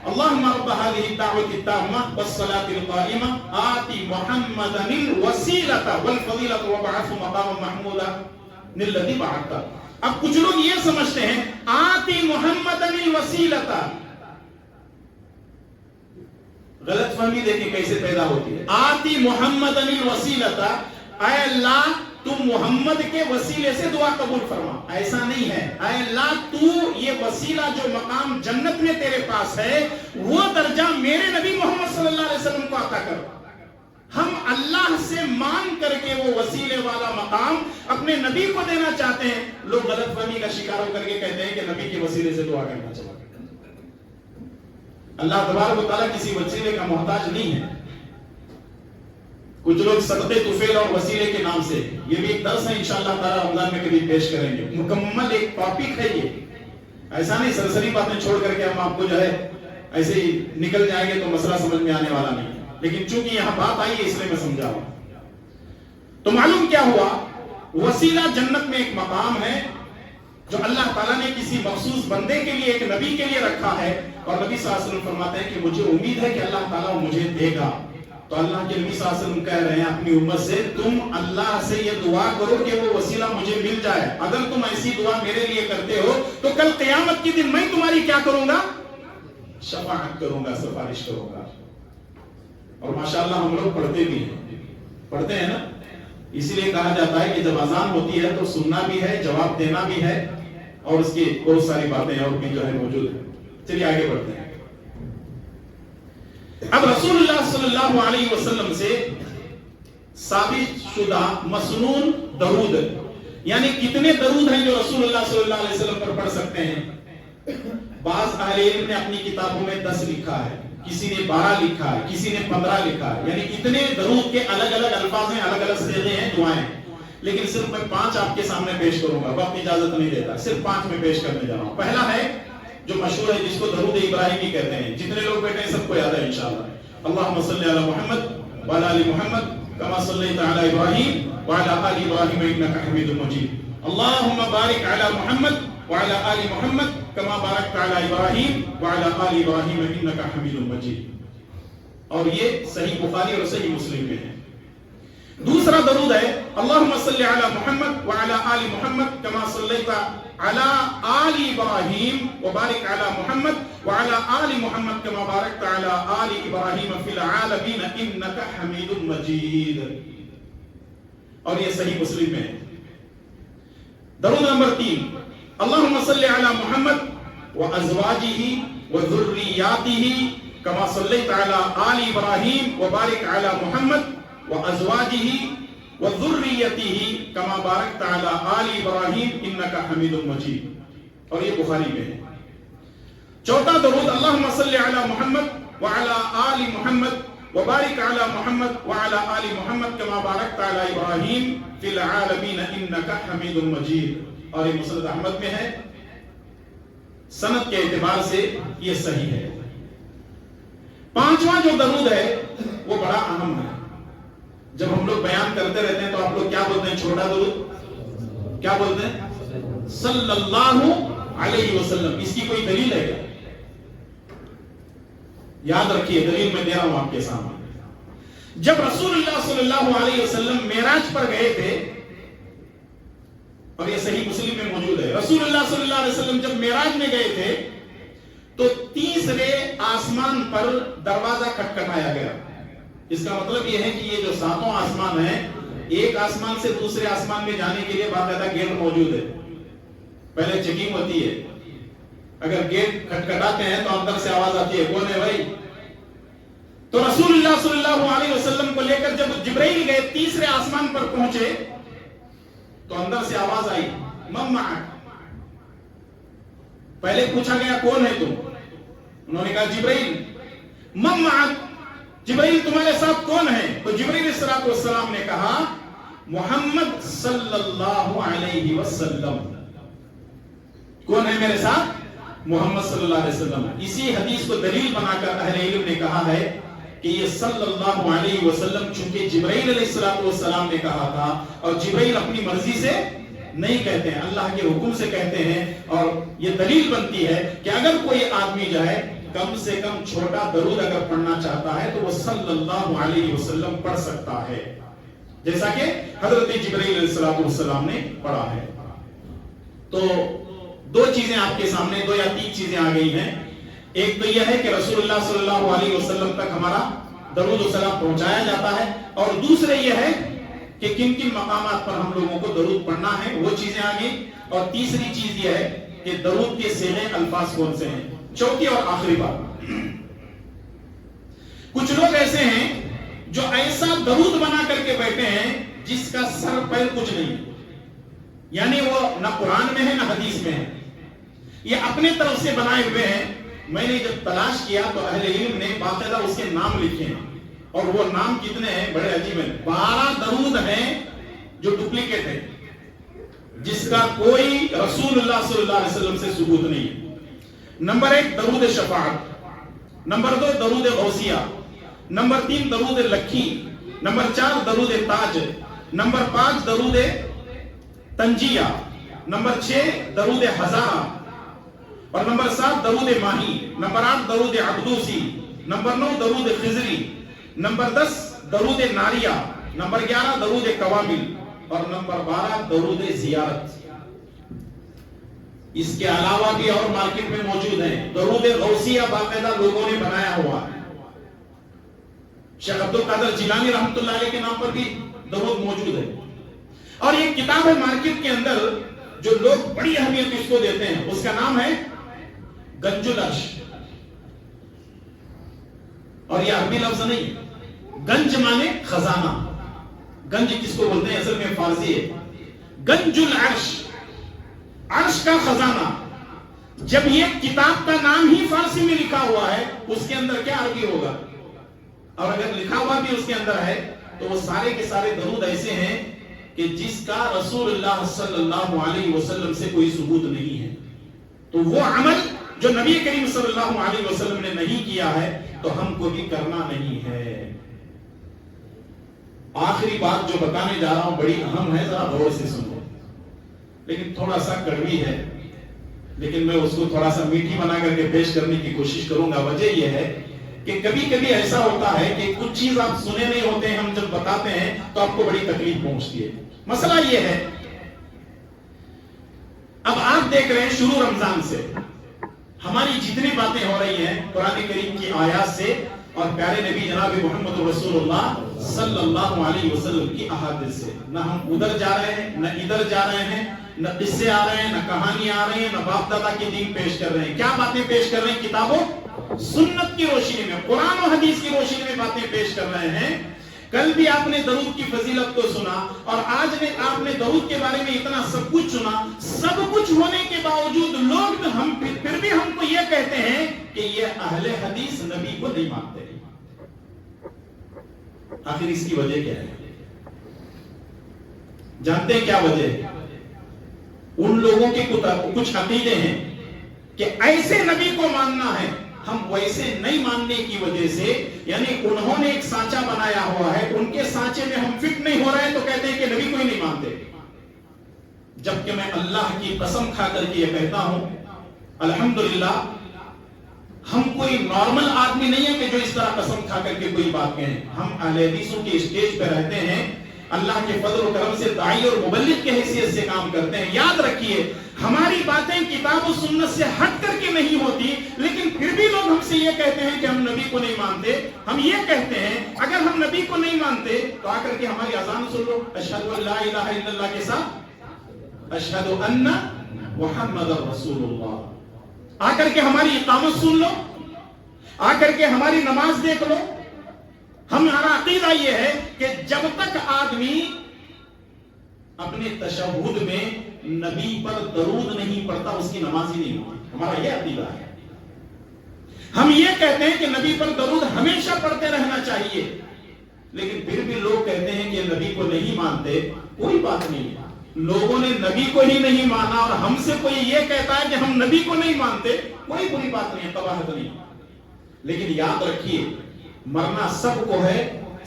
اللهم رب هذه الدعوة التامة والصلاة القائمة آتي محمدا الوسيلة والفضيلة وابعثه مقاما محمودا الذي بعثته. اب کچھ لوگ یہ سمجھتے ہیں آتی محمدا الوسيلة, غلط فہمی دیکھیں کیسے پیدا ہوتی ہے. آتی محمدا الوسيلة, اے اللہ تو محمد کے وسیلے سے دعا قبول فرما. ایسا نہیں ہے, اے اللہ تو یہ وسیلہ جو مقام جنت میں تیرے پاس ہے وہ درجہ میرے نبی محمد صلی اللہ علیہ وسلم کو عطا کر. ہم اللہ سے مانگ کر کے وہ وسیلے والا مقام اپنے نبی کو دینا چاہتے ہیں. لوگ غلط فہمی کا شکار ہو کر کے کہتے ہیں کہ نبی کے وسیلے سے دعا کرنا چاہتے ہیں. اللہ تبارک و تعالیٰ کسی وسیلے کا محتاج نہیں ہے. کچھ لوگ صدقے طفیل اور وسیلے کے نام سے, یہ بھی ایک درس ہے انشاءاللہ تعالیٰ رمضان میں کبھی پیش کریں گے, مکمل ایک ٹاپک ہے یہ. ایسا نہیں سرسری باتیں چھوڑ کر کے ہم آپ کو جو ہے ایسے ہی نکل جائیں گے تو مسئلہ سمجھ میں آنے والا نہیں. لیکن چونکہ یہاں بات آئی ہے اس لیے میں سمجھا ہوں. تو معلوم کیا ہوا, وسیلہ جنت میں ایک مقام ہے جو اللہ تعالیٰ نے کسی مخصوص بندے کے لیے, ایک نبی کے لیے رکھا ہے. اور نبی صلی اللہ علیہ وسلم فرماتے ہیں کہ مجھے امید ہے کہ اللہ تعالیٰ مجھے دے گا. تو اللہ کے نبی صلی اللہ علیہ وسلم کہہ رہے ہیں اپنی امت سے تم اللہ سے یہ دعا کرو کہ وہ وسیلہ مجھے مل جائے. اگر تم ایسی دعا میرے لیے کرتے ہو تو کل قیامت کے دن میں تمہاری کیا کروں گا؟ شفاعت کروں گا, سفارش کروں گا. اور ماشاءاللہ ہم لوگ پڑھتے بھی ہیں, پڑھتے ہیں نا. اسی لیے کہا جاتا ہے کہ جب اذان ہوتی ہے تو سننا بھی ہے, جواب دینا بھی ہے, اور اس کی بہت ساری باتیں اور بھی جو ہے موجود ہیں. چلیے آگے بڑھتے ہیں. اب رسول اللہ صلی اللہ علیہ وسلم سے ثابت شدہ مسنون درود, یعنی کتنے درود ہیں جو رسول اللہ صلی اللہ علیہ وسلم پر پڑھ سکتے ہیں. بعض اہل علم نے اپنی کتابوں میں 10 لکھا ہے, کسی نے 12 لکھا ہے, کسی نے 15 لکھا ہے. یعنی اتنے درود کے الگ الگ الفاظ ہیں, الگ الگ صیغے ہیں, دعائیں. لیکن صرف میں 5 آپ کے سامنے پیش کروں گا, وقت اجازت نہیں دیتا, صرف 5 میں پیش کرنے جا رہا ہوں. پہلا ہے جو مشہور ہے جس کو درود ابراہیمی کہتے ہیں, جتنے لوگ بیٹھے ہیں سب کو یاد ہے انشاءاللہ. اللهم صل علی محمد وعلى ال محمد كما صليت على ابراہیم وعلى ال ابراہیم انك حمید مجید. اللهم بارك على محمد وعلى ال محمد كما باركت على ابراہیم وعلى ال ابراہیم انك حمید مجید. اور یہ صحیح بخاری اور صحیح مسلم میں ہے. دوسرا درود ہے اللہم صلی علی محمد وعلی آل محمد کما صلیت علی آل ابراہیم وبارک علی محمد وعلی آل محمد کما بارکت علی آل ابراہیم فی العالمین انک حمید مجید. اور یہ صحیح مسلم میں ہے. درود نمبر 3 اللہم صلی علی محمد وازواجہ وذریاتہ کما صلیت علی آل ابراہیم وبارک علی محمد وازواجہ وذریتہ کما بارکت علی آل ابراہیم انک حمید مجید. اور یہ بخاری میں ہے. چوتھا درود اللہم صلی علی محمد وعلی آل محمد وبارک علی محمد وعلی آل محمد کما بارکت علی ابراہیم فی العالمین انک حمید مجید. اور یہ مسند احمد میں ہے. سند کے اعتبار سے یہ صحیح ہے. پانچواں جو درود ہے وہ بڑا اہم ہے. جب ہم لوگ بیان کرتے رہتے ہیں تو آپ لوگ کیا بولتے ہیں؟ چھوٹا درود کیا بولتے ہیں؟ صلی اللہ علیہ وسلم. اس کی کوئی دلیل ہے کیا؟ یاد رکھیے دلیل میں دے رہا ہوں آپ کے سامنے. جب رسول اللہ صلی اللہ علیہ وسلم معراج پر گئے تھے، اور یہ صحیح مسلم میں موجود ہے، رسول اللہ صلی اللہ علیہ وسلم جب معراج میں گئے تھے تو تیسرے آسمان پر دروازہ کھٹکھٹایا گیا. اس کا مطلب یہ ہے کہ یہ جو ساتوں آسمان ہیں، ایک آسمان سے دوسرے آسمان میں جانے کے لیے باقاعدہ گیٹ موجود ہے. پہلے چیکنگ ہوتی ہے. اگر گیٹ کھٹکھٹاتے ہیں تو اندر سے آواز آتی ہے کون ہے بھائی؟ تو رسول اللہ صلی اللہ علیہ وسلم کو لے کر جب جبرائیل گئے تیسرے آسمان پر پہنچے تو اندر سے آواز آئی من معک. پہلے پوچھا گیا کون ہے تم؟ انہوں نے کہا جبرائیل. من معک، جبرائیل تمہارے ساتھ کون ہے؟ تو جبرائیل السلام نے کہا محمد صلی اللہ علیہ وسلم. کون ہے میرے ساتھ؟ محمد صلی اللہ علیہ وسلم. اسی حدیث کو دلیل بنا کر اہل علم نے کہا ہے کہ یہ صلی اللہ علیہ وسلم چونکہ جبرائیل علیہ السلام نے کہا تھا، اور جبرائیل اپنی مرضی سے نہیں کہتے ہیں، اللہ کے حکم سے کہتے ہیں. اور یہ دلیل بنتی ہے کہ اگر کوئی آدمی جو ہے کم سے کم چھوٹا درود اگر پڑھنا چاہتا ہے تو وہ صلی اللہ علیہ وسلم پڑھ سکتا ہے، جیسا کہ حضرت جبرائیل علیہ السلام نے پڑھا ہے. تو دو چیزیں آپ کے سامنے، دو یا تین چیزیں آ گئی ہیں. ایک تو یہ ہے کہ رسول اللہ صلی اللہ علیہ وسلم تک ہمارا درود و سلام پہنچایا جاتا ہے، اور دوسرے یہ ہے کہ کن کن مقامات پر ہم لوگوں کو درود پڑھنا ہے، وہ چیزیں آ گئی. اور تیسری چیز یہ ہے کہ درود کے صیغے الفاظ کون سے ہیں. چوتھی اور آخری بات، کچھ لوگ ایسے ہیں جو ایسا درود بنا کر کے بیٹھے ہیں جس کا سر پیر کچھ نہیں، یعنی وہ نہ قرآن میں ہے نہ حدیث میں ہے، یہ اپنے طرف سے بنائے ہوئے ہیں. میں نے جب تلاش کیا تو اہل علم نے باقاعدہ اس کے نام لکھے ہیں، اور وہ نام کتنے ہیں بڑے عجیب ہیں. 12 درود ہیں جو ڈپلیکیٹ ہیں، جس کا کوئی رسول اللہ صلی اللہ علیہ وسلم سے ثبوت نہیں ہے. نمبر 1 درود شفاعت، نمبر 2 درود غوثیہ، نمبر 3 درود لکھی، نمبر 4 درود تاج، نمبر 5 درود تنجیہ، نمبر 6 درود ہزارہ، اور نمبر 7 درود ماہی، نمبر 8 درود عبدوسی، نمبر 9 درود خضری، نمبر 10 درود ناریہ، نمبر 11 درود قوامل، اور نمبر 12 درود زیارت. اس کے علاوہ بھی اور مارکیٹ میں موجود ہیں. درود غوثیہ باقاعدہ لوگوں نے بنایا ہوا ہے. شیخ عبد القادر جیلانی رحمۃ اللہ علیہ کے نام پر بھی درود موجود ہے. اور یہ کتاب ہے مارکیٹ کے اندر جو لوگ بڑی اہمیت اس کو دیتے ہیں، اس کا نام ہے گنج العرش. اور یہ عربی لفظ نہیں، گنج مانے خزانہ. گنج کس کو بولتے ہیں؟ اصل میں فارسی ہے. گنج العرش، عرش کا خزانہ. جب یہ کتاب کا نام ہی فارسی میں لکھا ہوا ہے، اس کے اندر کیا عربی ہوگا؟ اور اگر لکھا ہوا بھی اس کے اندر ہے تو وہ سارے کے سارے درود ایسے ہیں کہ جس کا رسول اللہ صلی اللہ علیہ وسلم سے کوئی ثبوت نہیں ہے. تو وہ عمل جو نبی کریم صلی اللہ علیہ وسلم نے نہیں کیا ہے تو ہم کو بھی کرنا نہیں ہے. آخری بات جو بتانے جا رہا ہوں بڑی اہم ہے، ذرا غور سے سنو، لیکن تھوڑا سا کڑوی ہے، لیکن میں اس کو تھوڑا سا میٹھی بنا کر کے پیش کرنے کی کوشش کروں گا. وجہ یہ ہے کہ کبھی کبھی ایسا ہوتا ہے کہ کچھ چیز آپ سنے نہیں ہوتے ہیں، ہم جب بتاتے ہیں تو آپ کو بڑی تکلیف پہنچتی ہے۔ مسئلہ یہ ہے، اب آپ دیکھ رہے ہیں شروع رمضان سے ہماری جتنی باتیں ہو رہی ہیں قرآن کریم کی آیات سے اور پیارے نبی جناب محمد رسول اللہ صلی اللہ علیہ وسلم کی احادیث سے، نہ ہم ادھر جا رہے ہیں نہ ادھر جا رہے ہیں، نہ قصے آ رہے ہیں نہ کہانی آ رہی ہیں، نہ باپ دادا کے دین پیش کر رہے ہیں۔ کیا باتیں پیش کر رہے ہیں؟ کتابوں سنت کی روشنی میں، قرآن و حدیث کی روشنی میں باتیں پیش کر رہے ہیں۔ کل بھی آپ نے درود کی فضیلت کو سنا اور آج نے آپ نے درود کے بارے میں اتنا سب کچھ سنا۔ سب کچھ ہونے کے باوجود لوگ ہم پھر بھی ہم کو یہ کہتے ہیں کہ یہ اہل حدیث نبی کو نہیں مانتے۔ آخر اس کی وجہ کیا ہے؟ جانتے ہیں کیا وجہ ہے؟ ان لوگوں کے کچھ عقیدے ہیں کہ ایسے نبی کو ماننا ہے، ہم ویسے نہیں ماننے کی وجہ سے، یعنی انہوں نے ایک سانچہ بنایا ہوا ہے، ان کے سانچے میں ہم فٹ نہیں ہو رہے ہیں تو کہتے ہیں کہ نبی کو ہی نہیں مانتے۔ جبکہ میں اللہ کی قسم کھا کر کے یہ کہتا ہوں، الحمدللہ ہم کوئی نارمل آدمی نہیں ہے کہ جو اس طرح قسم کھا کر کے کوئی بات کہیں۔ ہم اہل حدیثوں کے اسٹیج پہ رہتے ہیں، اللہ کے فضل و کرم سے داعی اور مبلغ کے حیثیت سے کام کرتے ہیں۔ یاد رکھیے ہماری باتیں کتاب و سنت سے ہٹ کر کے نہیں ہوتی، لیکن پھر بھی لوگ ہم سے یہ کہتے ہیں کہ ہم نبی کو نہیں مانتے۔ ہم یہ کہتے ہیں اگر ہم نبی کو نہیں مانتے تو آ کر کے ہماری اذان سن لو، اشہد ان لا الہ الا اللہ کے ساتھ اشہد ان محمد رسول اللہ، آ کر کے ہماری اقامت سن لو، آ کر کے ہماری نماز دیکھ لو۔ ہمارا عقیدہ یہ ہے کہ جب تک آدمی اپنے تشہد میں نبی پر درود نہیں پڑھتا اس کی نماز ہی نہیں ہوتی۔ ہمارا یہ عقیدہ ہے۔ ہم یہ کہتے ہیں کہ نبی پر درود ہمیشہ پڑھتے رہنا چاہیے، لیکن پھر بھی لوگ کہتے ہیں کہ نبی کو نہیں مانتے۔ کوئی بات نہیں ہے، لوگوں نے نبی کو ہی نہیں مانا اور ہم سے کوئی یہ کہتا ہے کہ ہم نبی کو نہیں مانتے، کوئی بری بات نہیں ہے، قباحت نہیں۔ لیکن یاد رکھیے مرنا سب کو ہے،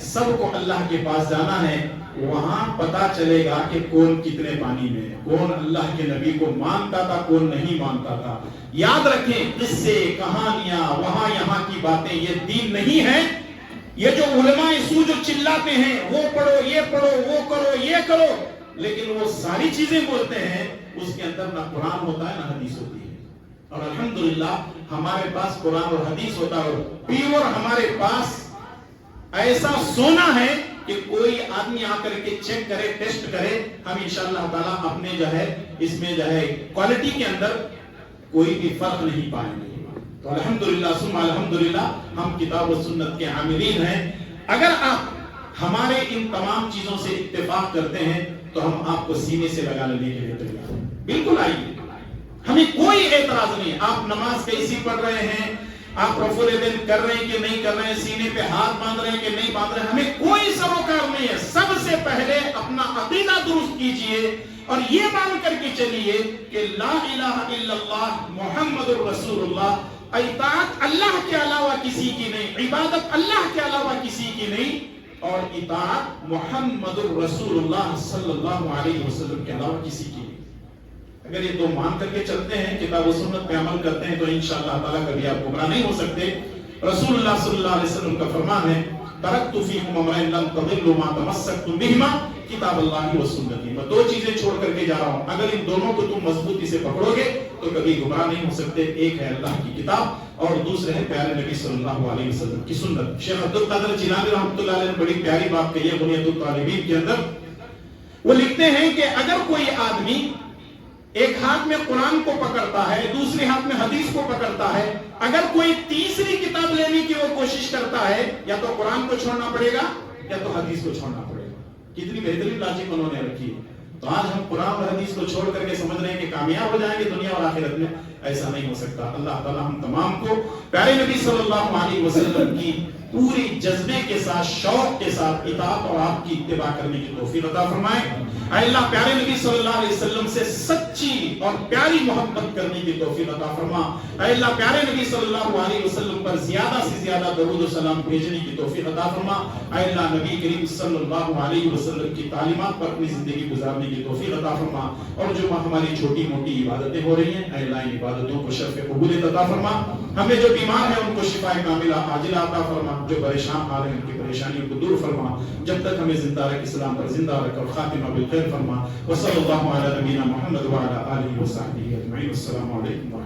سب کو اللہ کے پاس جانا ہے، وہاں پتا چلے گا کہ کون کتنے پانی میں ہے، کون اللہ کے نبی کو مانتا تھا کون نہیں مانتا تھا۔ یاد رکھیں قصے کہانیاں وہاں یہاں کی باتیں یہ دین نہیں ہے۔ یہ جو علماء سو جو چلاتے ہیں وہ پڑھو یہ پڑھو وہ کرو یہ کرو، لیکن وہ ساری چیزیں بولتے ہیں اس کے اندر نہ قرآن ہوتا ہے نہ حدیث ہوتی ہے۔ اور الحمدللہ ہمارے پاس قرآن اور حدیث ہوتا ہے، اور پیور ہمارے پاس ایسا سونا ہے کہ کوئی آدمی آ کر کے چیک کرے ٹیسٹ کرے، ہم انشاءاللہ تعالیٰ اپنے جو ہے اس میں جو ہے کوالٹی کے اندر کوئی بھی فرق نہیں پائیں گے۔ تو الحمدللہ ثم الحمدللہ ہم کتاب و سنت کے عاملین ہیں۔ اگر آپ ہمارے ان تمام چیزوں سے اتفاق کرتے ہیں تو ہم آپ کو سینے سے لگا لینے کے لیے تیار ہیں۔ بالکل آئیے، ہمیں کوئی اعتراض نہیں۔ آپ نماز کیسی پڑھ رہے ہیں، آپ رفع الیدین کر رہے ہیں کہ نہیں کر رہے ہیں، سینے پہ ہاتھ باندھ رہے ہیں کہ نہیں باندھ رہے ہیں، ہمیں کوئی سروکار نہیں ہے۔ سب سے پہلے اپنا عقیدہ درست کیجئے اور یہ مان کر کے چلیے کہ لا الہ الا اللہ محمد الرسول اللہ، اطاعت اللہ کے علاوہ کسی کی نہیں، عبادت اللہ کے علاوہ کسی کی نہیں، اور اطاعت محمد الرسول اللہ صلی اللہ علیہ وسلم کے علاوہ کسی کی نہیں۔ اگر یہ دو مان کر کے چلتے ہیں، کتاب و سنت پہ عمل کرتے ہیں، تو انشاءاللہ تعالیٰ کبھی آپ گمراہ نہیں ہو سکتے۔ رسول اللہ صلی اللہ علیہ وسلم کا فرمان ہے ترکت فیکم امرین لن تضلوا ما تمسکتم بہما کتاب اللہ و سنتی، میں دو چیزیں چھوڑ کر کے جا رہا ہوں، اگر ان دونوں کو تم مضبوطی سے پکڑو گے تو کبھی گمراہ نہیں ہو سکتے۔ ایک ہے اللہ کی کتاب اور دوسرے ہے پیارے نبی صلی اللہ علیہ وسلم کی سنت۔ شیخ عبد القادر جیلانی رحمۃ اللہ علیہ نے بڑی پیاری بات کہی ہے بنیاد الطالبین کے اندر، وہ لکھتے ہیں کہ اگر کوئی آدمی ایک ہاتھ میں قرآن کو پکڑتا ہے دوسرے ہاتھ میں حدیث کو پکڑتا ہے، اگر کوئی تیسری کتاب لینے کی وہ کوشش کرتا ہے یا تو قرآن کو چھوڑنا پڑے گا یا تو حدیث کو چھوڑنا پڑے گا۔ کتنی بہترین لاجک انہوں نے رکھی ہے۔ تو آج ہم قرآن اور حدیث کو چھوڑ کر کے سمجھ رہے ہیں کہ کامیاب ہو جائیں گے دنیا اور آخرت میں، ایسا نہیں ہو سکتا۔ اللہ تعالیٰ ہم تمام کو پیارے نبی صلی اللہ علیہ وسلم کی پوری جذبے کے ساتھ شوق کے ساتھ اطاعت اور آپ کی اتباع کرنے کی توفیق عطا فرمائے۔ اے اللہ پیارے نبی صلی اللہ علیہ وسلم سے سچی اور پیاری محبت کرنے کی توفیق عطا فرما۔ اے اللہ پیارے نبی صلی اللہ علیہ وسلم پر زیادہ سے زیادہ درود و سلام بھیجنے کی توفیق عطا فرما۔ اے اللہ نبی کریم صلی اللہ علیہ وسلم کی تعلیمات پر اپنی زندگی گزارنے کی توفیق عطا فرما، اور جو ہماری چھوٹی موٹی عبادتیں ہو رہی ہیں اے اللہ ان عبادتوں کو شرف قبولیت عطا فرما۔ ہمیں جو بیمار ہیں ان کو شفا کاملہ عاجلہ عطا فرما، جو پریشان حال ہیں ان کی پریشانیوں کو دور فرما، جب تک ہمیں زندہ رکھ اسلام پر زندہ رکھ اور خاتمہ بالخیر فرما۔ وصلی اللہ علی نبینا محمد وعلی آلہ وصحبہ اجمعین۔ السلام علیکم۔